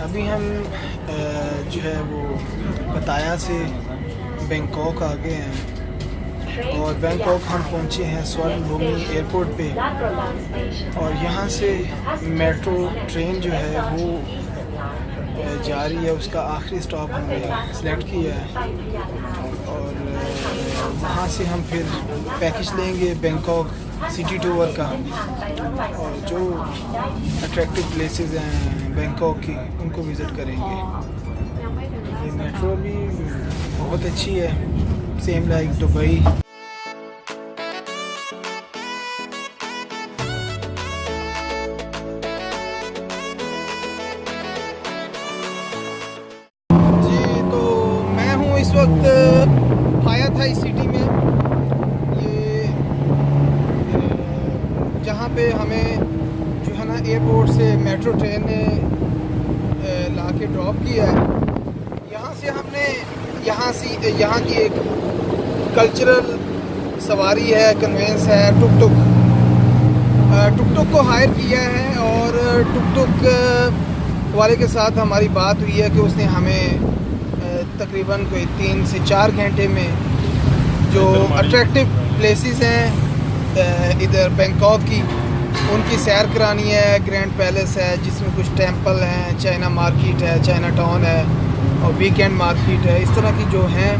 अभी हम जो है वो पताया से बैंकॉक आ गए हैं और बैंकॉक हम पहुंचे हैं स्वर्णभूमि एयरपोर्ट पे। और यहाँ से मेट्रो ट्रेन जो है वो जा रही है, उसका आखिरी स्टॉप हमने सेलेक्ट किया है और वहाँ से हम फिर पैकेज लेंगे बैंकॉक सिटी टूर का, और जो अट्रैक्टिव प्लेसेस हैं बैंकॉक की उनको विज़िट करेंगे। ये मेट्रो भी बहुत अच्छी है, सेम लाइक दुबई। जी तो मैं हूँ इस वक्त आया था इस सिटी में, ये जहाँ पे हमें जो है ना एयरपोर्ट से मेट्रो ट्रेन ने ला के ड्रॉप किया है। यहाँ से हमने यहाँ की एक कल्चरल सवारी है, कन्वेंस है, टुक टुक को हायर किया है और टुक वाले के साथ हमारी बात हुई है कि उसने हमें तकरीबन कोई 3 से 4 घंटे में जो अट्रैक्टिव प्लेसेस हैं इधर बैंकॉक की उनकी सैर करानी है। ग्रैंड पैलेस है जिसमें कुछ टेंपल हैं, चाइना मार्केट है, चाइना टाउन है और वीकेंड मार्केट है। इस तरह की जो हैं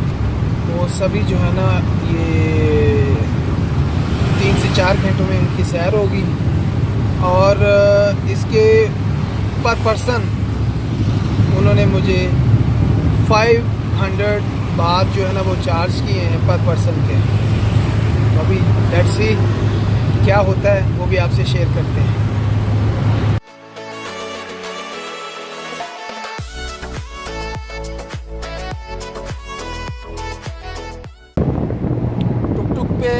वो सभी जो है ना ये 3 से 4 घंटों में उनकी सैर होगी। और इसके पर पर्सन उन्होंने मुझे 500 बात जो है ना वो चार्ज किए हैं पर पर्सन के। तो अभी लेट्स सी क्या होता है, वो भी आपसे शेयर करते हैं। टुक पे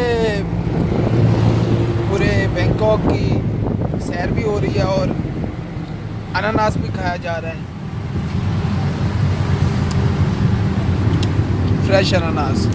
पूरे बैंकॉक की सैर भी हो रही है और अनानास भी खाया जा रहा है, फ्रेश अनानास।